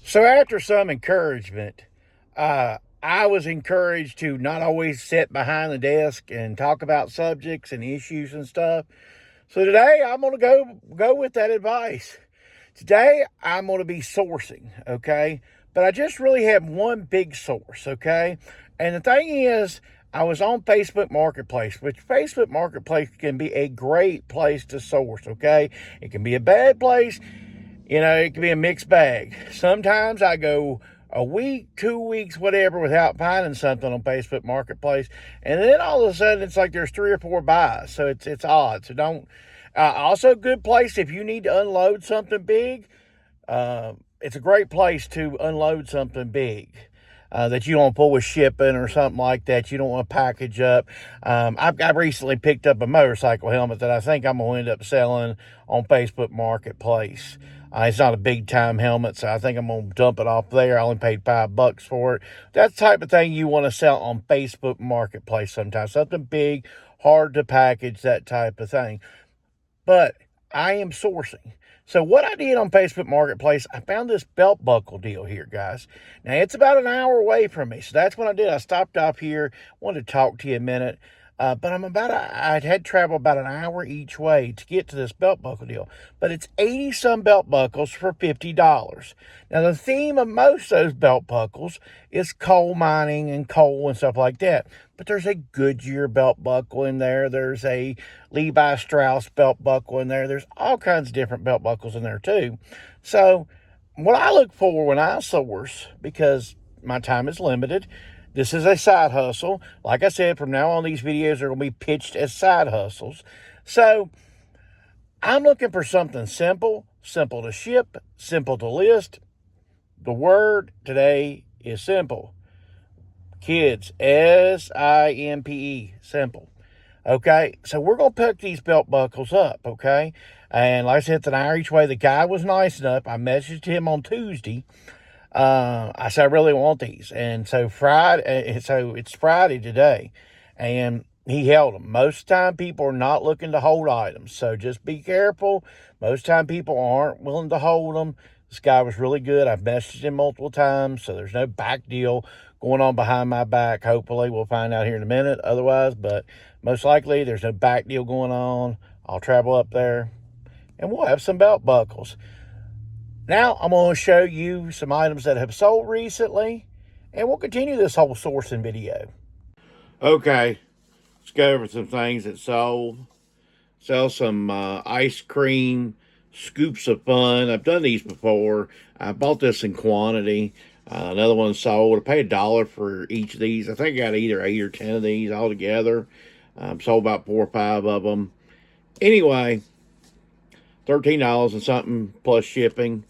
So after some encouragement, I was encouraged to not always sit behind the desk and talk about subjects and issues and stuff. So today I'm going to go with that advice. Today I'm going to be sourcing, okay? But I just really have one big source, okay? And the thing is, I was on Facebook Marketplace, which Facebook Marketplace can be a great place to source, okay? It can be a bad place. It can be a mixed bag. Sometimes I go a week, 2 weeks, whatever, without finding something on Facebook Marketplace, and then all of a sudden it's like there's 3 or 4 buys. So it's odd. So don't. Also, a good place if you need to unload something big. It's a great place to unload something big. That you don't pull with shipping or something like that. You don't want to package up. I've recently picked up a motorcycle helmet that I think I'm going to end up selling on Facebook Marketplace. It's not a big time helmet, so I think I'm going to dump it off there. I only paid $5 for it. That's the type of thing you want to sell on Facebook Marketplace sometimes. Something big, hard to package, that type of thing. But I am sourcing. So what I did on Facebook Marketplace, I found this belt buckle deal here, guys. Now, it's about an hour away from me. So that's what I did. I stopped off here, wanted to talk to you a minute. But I had traveled about an hour each way to get to this belt buckle deal. But it's 80-some belt buckles for $50. Now, the theme of most of those belt buckles is coal mining and coal and stuff like that. But there's a Goodyear belt buckle in there. There's a Levi Strauss belt buckle in there. There's all kinds of different belt buckles in there, too. So, what I look for when I source, because my time is limited, this is a side hustle. Like I said, from now on, these videos are going to be pitched as side hustles. So, I'm looking for something simple to ship, simple to list. The word today is simple. Kids, SIMPE, simple. Okay, so we're going to pick these belt buckles up, okay? And like I said, it's an hour each way. The guy was nice enough. I messaged him on Tuesday. I said, I really want these. And so it's Friday today. And he held them. Most of the time, people are not looking to hold items. So just be careful. Most of the time, people aren't willing to hold them. This guy was really good. I've messaged him multiple times. So there's no back deal going on behind my back. Hopefully, we'll find out here in a minute. Otherwise, but most likely, there's no back deal going on. I'll travel up there and we'll have some belt buckles. Now, I'm going to show you some items that have sold recently, and we'll continue this whole sourcing video. Okay, let's go over some things that sold. Sell some ice cream, scoops of fun. I've done these before. I bought this in quantity. Another one sold. I paid $1 for each of these. I think I got either 8 or 10 of these all together. Sold about 4 or 5 of them. Anyway, $13 and something plus shipping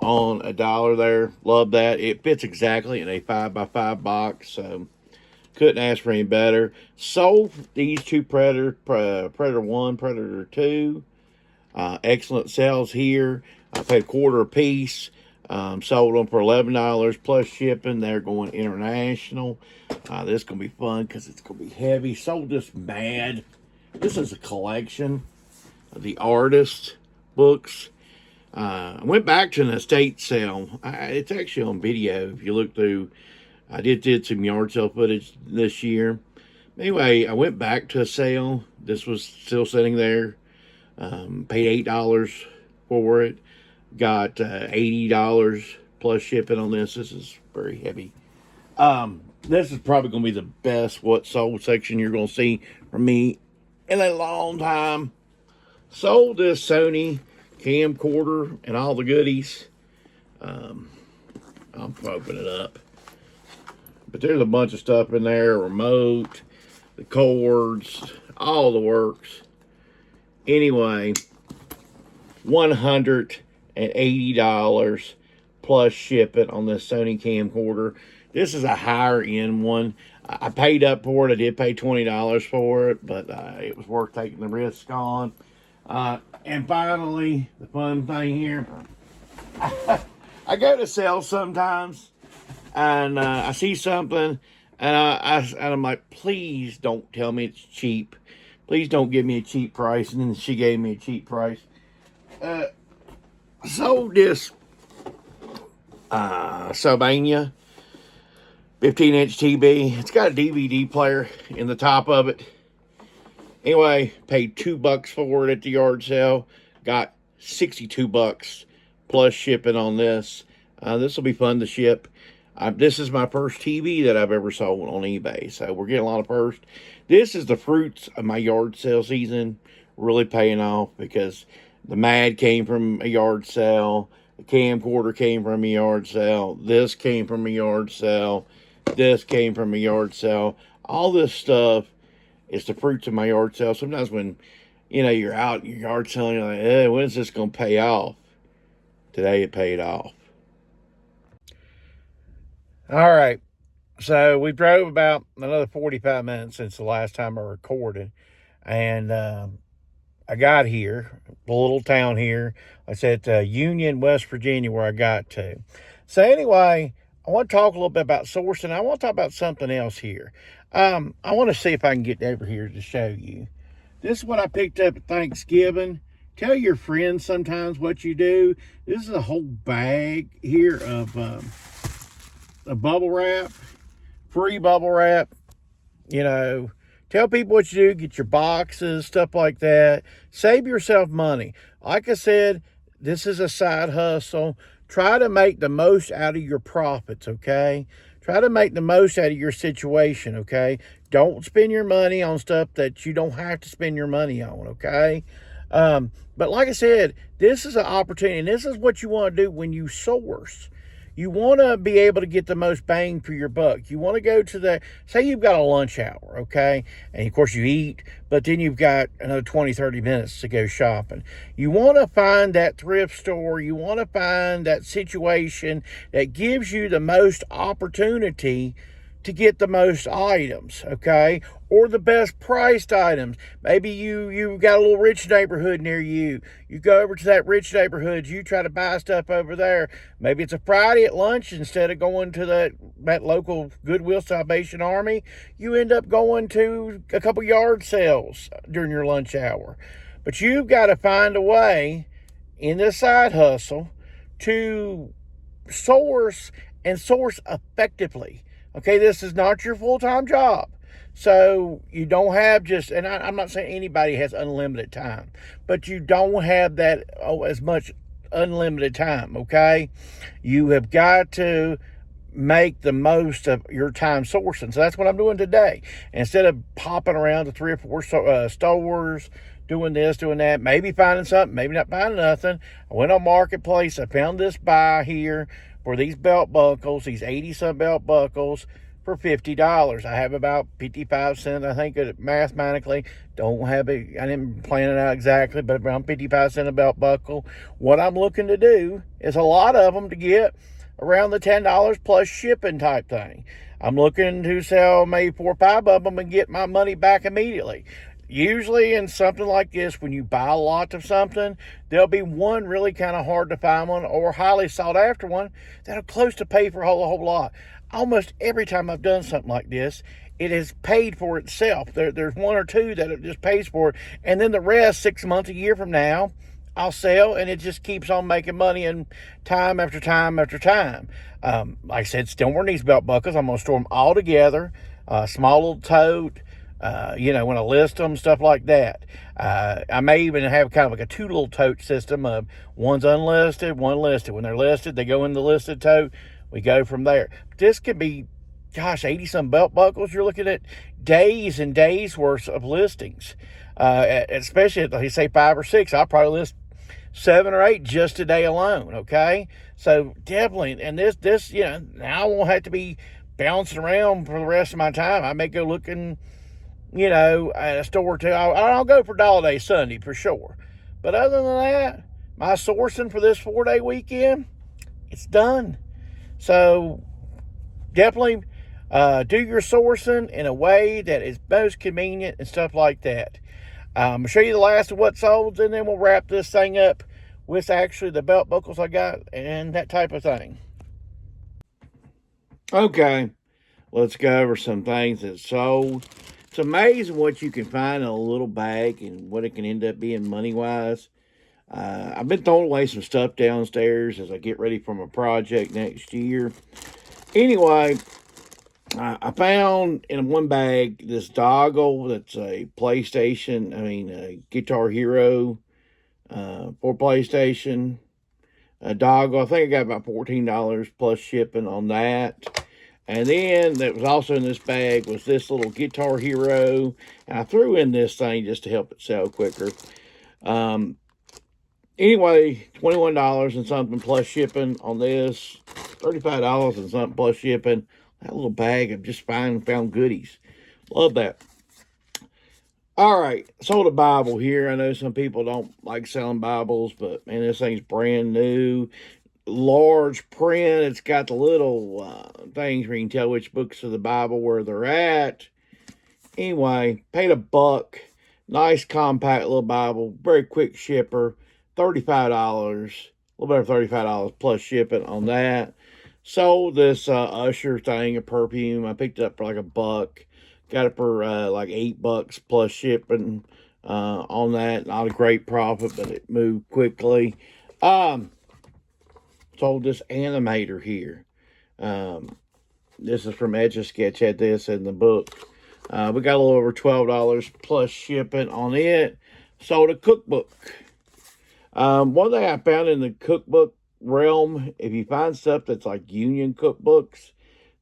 on $1 there. Love that. It fits exactly in a 5x5 box, so couldn't ask for any better. Sold these two Predator 1, Predator 2. Excellent sales here. I paid $1 a piece. Sold them for $11 plus shipping. They're going international. This is going to be fun because it's going to be heavy. Sold this Mad. This is a collection of the artist books. I went back to an estate sale. It's actually on video. If you look through, I did some yard sale footage this year. Anyway, I went back to a sale. This was still sitting there. Paid $8 for it. Got $80 plus shipping on this. This is very heavy. This is probably going to be the best what sold section you're going to see from me in a long time. Sold this Sony camcorder and all the goodies. I'll open it up. But there's a bunch of stuff in there. Remote, the cords, all the works. Anyway, $180 plus shipping on this Sony camcorder. This is a higher end one. I paid up for it. I did pay $20 for it, but it was worth taking the risk on. And finally, the fun thing here. I go to sell sometimes, and I see something, and I'm like, please don't tell me it's cheap. Please don't give me a cheap price. And then she gave me a cheap price. Sold this Sylvania 15-inch TV. It's got a DVD player in the top of it. Anyway, paid $2 for it at the yard sale. Got $62 plus shipping on this. This will be fun to ship. This is my first TV that I've ever sold on eBay, so we're getting a lot of first. This is the fruits of my yard sale season really paying off, because the Mad came from a yard sale, the camcorder came from a yard sale, this came from a yard sale, this came from a yard sale. All this stuff is the fruits of my yard sale. Sometimes when, you're out in your yard sale, you're like, when's this going to pay off? Today it paid off. All right. So we drove about another 45 minutes since the last time I recorded. And I got here, the little town here. I said Union, West Virginia, where I got to. So anyway, I want to talk a little bit about sourcing. I want to talk about something else here. I want to see if I can get over here to show you. This is what I picked up at Thanksgiving. Tell your friends sometimes what you do. This is a whole bag here of bubble wrap, free bubble wrap. Tell people what you do. Get your boxes, stuff like that. Save yourself money. Like I said, this is a side hustle. Try to make the most out of your profits, okay? Try to make the most out of your situation, okay? Don't spend your money on stuff that you don't have to spend your money on, okay? But like I said, this is an opportunity, and this is what you want to do when you source. You want to be able to get the most bang for your buck. You want to go to say you've got a lunch hour, okay? And of course you eat, but then you've got another 20, 30 minutes to go shopping. You want to find that thrift store. You want to find that situation that gives you the most opportunity to get the most items, okay? Or the best priced items. Maybe you got a little rich neighborhood near you. You go over to that rich neighborhood, you try to buy stuff over there. Maybe it's a Friday at lunch, instead of going to that local Goodwill Salvation Army, you end up going to a couple yard sales during your lunch hour. But you've got to find a way in this side hustle to source effectively. Okay, this is not your full-time job. So you don't have and I'm not saying anybody has unlimited time, but you don't have that as much unlimited time, okay? You have got to make the most of your time sourcing. So that's what I'm doing today. Instead of popping around to 3 or 4 stores, doing this, doing that, maybe finding something, maybe not finding nothing. I went on Marketplace. I found this buy here for these belt buckles, these 80-some belt buckles for $50. I have about 55 cents, I think, mathematically. Don't have it, I didn't plan it out exactly, but around 55 cents a belt buckle. What I'm looking to do is a lot of them to get around the $10 plus shipping type thing. I'm looking to sell maybe 4 or 5 of them and get my money back immediately. Usually in something like this, when you buy a lot of something, there'll be one really kind of hard to find one or highly sought after one that'll close to pay for a whole lot. Almost every time I've done something like this, it has paid for itself. There's 1 or 2 that it just pays for it. And then the rest, 6 months, a year from now, I'll sell, and it just keeps on making money, and time after time after time. Like I said, still wearing these belt buckles. I'm going to store them all together. Small little tote. When I list them, stuff like that. I may even have kind of like a 2 little tote system of one's unlisted, one listed. When they're listed, they go in the listed tote. We go from there. This could be, 80-some belt buckles. You're looking at days and days worth of listings. Especially if they say 5 or 6, I'll probably list 7 or 8 just today alone. Okay. So definitely, and this, now I won't have to be bouncing around for the rest of my time. I may go looking, at a store or two. I'll go for Dollar Day Sunday for sure. But other than that, my sourcing for this 4-day weekend, it's done. So definitely do your sourcing in a way that is most convenient and stuff like that. I'm going to show you the last of what sold, and then we'll wrap this thing up with actually the belt buckles I got and that type of thing. Okay, let's go over some things that sold. It's amazing what you can find in a little bag and what it can end up being money-wise. I've been throwing away some stuff downstairs as I get ready for my project next year. Anyway, I found in one bag this dongle that's a a Guitar Hero for PlayStation. A dongle, I think I got about $14 plus shipping on that. And then that was also in this bag was this little Guitar Hero. And I threw in this thing just to help it sell quicker. Anyway, $21 and something plus shipping on this. $35 and something plus shipping. That little bag of just found goodies. Love that. All right, sold a Bible here. I know some people don't like selling Bibles, but man, this thing's brand new. Large print. It's got the little things where you can tell which books of the Bible where they're at. Anyway, paid $1. Nice compact little Bible. Very quick shipper. $35. A little better $35 plus shipping on that. Sold this Usher thing, a perfume. I picked it up for like $1. Got it for like $8 plus shipping on that. Not a great profit, but it moved quickly. Sold this animator here. This is from Etch-a-Sketch. Had this in the book. We got a little over $12 plus shipping on it. Sold a cookbook. One thing I found in the cookbook realm, if you find stuff that's like union cookbooks,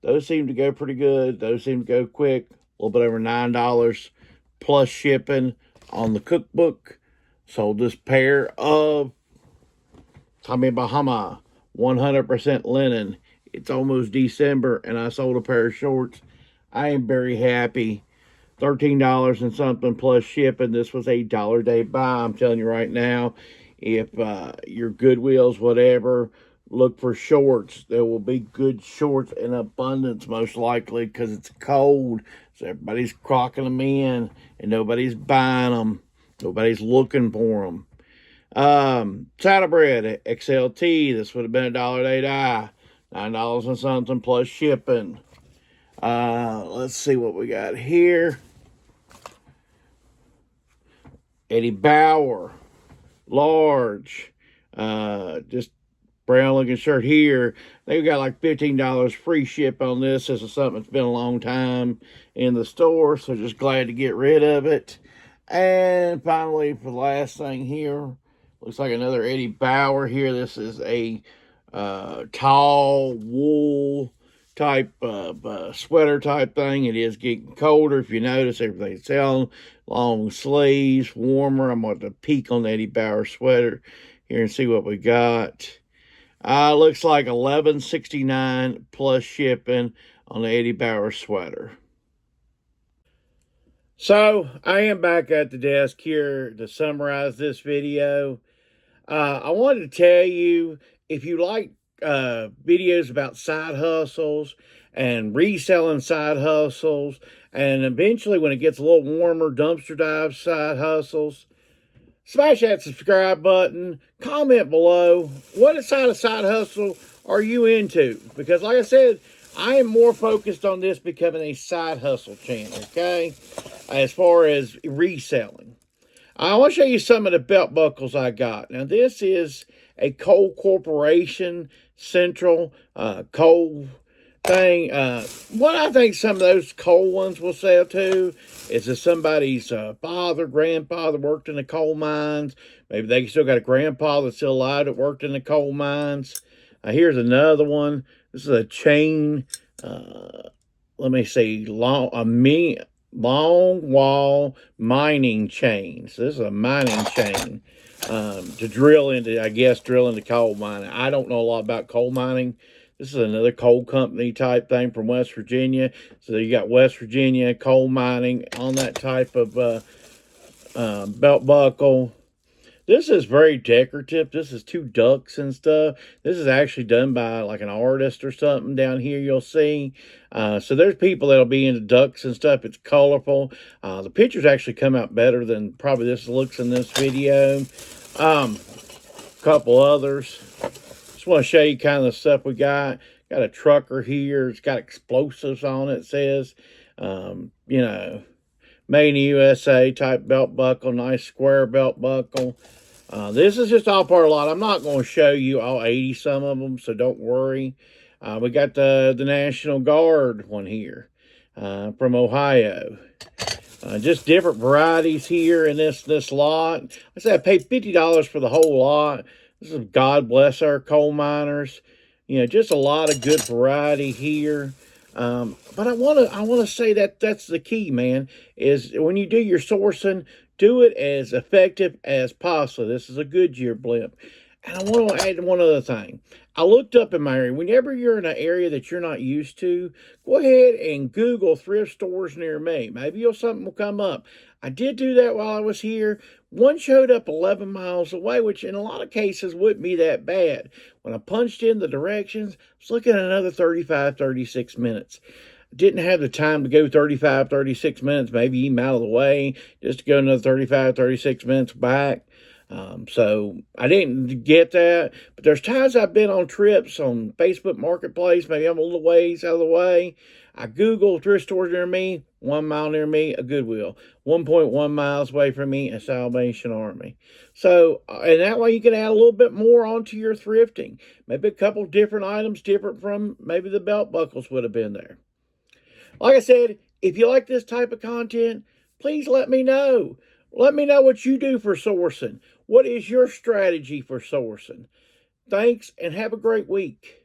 those seem to go pretty good. Those seem to go quick. A little bit over $9 plus shipping on the cookbook. Sold this pair of Tommy Bahama 100% linen. It's almost December, and I sold a pair of shorts. I am very happy. $13 and something plus shipping. This was a $1 a day buy. I'm telling you right now, if your Goodwills, whatever, look for shorts. There will be good shorts in abundance, most likely, because it's cold. So everybody's crocking them in, and nobody's buying them. Nobody's looking for them. Saddle bread, XLT. This would have been $1 a day die. $9 and something plus shipping. Let's see what we got here. Eddie Bauer, large, just brown looking shirt here. They've got like $15 free ship on this. This is something that's been a long time in the store, so just glad to get rid of it. And finally, for the last thing here, looks like another Eddie Bauer here. This is a tall wool type of sweater type thing. It is getting colder. If you notice, everything's selling. Long sleeves, warmer. I'm going to peek on the Eddie Bauer sweater here and see what we got. Looks like $11.69 plus shipping on the Eddie Bauer sweater. So, I am back at the desk here to summarize this video. I wanted to tell you, if you like videos about side hustles and reselling side hustles, and eventually when it gets a little warmer, dumpster dive side hustles, smash that subscribe button, comment below, what side of side hustle are you into? Because like I said, I am more focused on this becoming a side hustle channel, okay? As far as reselling. I want to show you some of the belt buckles I got. Now, this is a Cole Corporation Central Cole thing. What I think some of those Cole ones will sell to is if somebody's father, grandfather worked in the coal mines. Maybe they still got a grandpa that's still alive that worked in the coal mines. Here's another one. This is a chain, let me see, long wall mining chain. So this is a mining chain to drill into coal mining. I don't know a lot about coal mining. This is another coal company type thing from West Virginia. So you got West Virginia coal mining on that type of belt buckle. This is very decorative. This is 2 ducks and stuff. This is actually done by like an artist or something down here you'll see. So there's people that'll be into ducks and stuff. It's colorful. The pictures actually come out better than probably this looks in this video. Couple others. Just want to show you kind of the stuff we got. Got a trucker here. It's got explosives on it, says. You know, made in the USA type belt buckle. Nice square belt buckle. This is just all part of a lot. I'm not going to show you all 80 some of them, so don't worry. We got the National Guard one here from Ohio. Just different varieties here in this lot. Like I said, I paid $50 for the whole lot. This is God bless our coal miners. You know, just a lot of good variety here. But I wanna say that that's the key, man. Is when you do your sourcing, do it as effective as possible. This is a Goodyear blimp. And I want to add one other thing. I looked up in my area. Whenever you're in an area that you're not used to, go ahead and Google thrift stores near me. Maybe something will come up. I did do that while I was here. One showed up 11 miles away, which in a lot of cases wouldn't be that bad. When I punched in the directions, I was looking at another 35, 36 minutes. Didn't have the time to go 35, 36 minutes, maybe even out of the way, just to go another 35, 36 minutes back. So I didn't get that, but there's times I've been on trips on Facebook Marketplace. Maybe I'm a little ways out of the way. I Google thrift stores near me, 1 mile near me, a Goodwill, 1.1 miles away from me, a Salvation Army. So, and that way you can add a little bit more onto your thrifting. Maybe a couple different items, different from maybe the belt buckles would have been there. Like I said, if you like this type of content, please let me know. Let me know what you do for sourcing. What is your strategy for sourcing? Thanks and have a great week.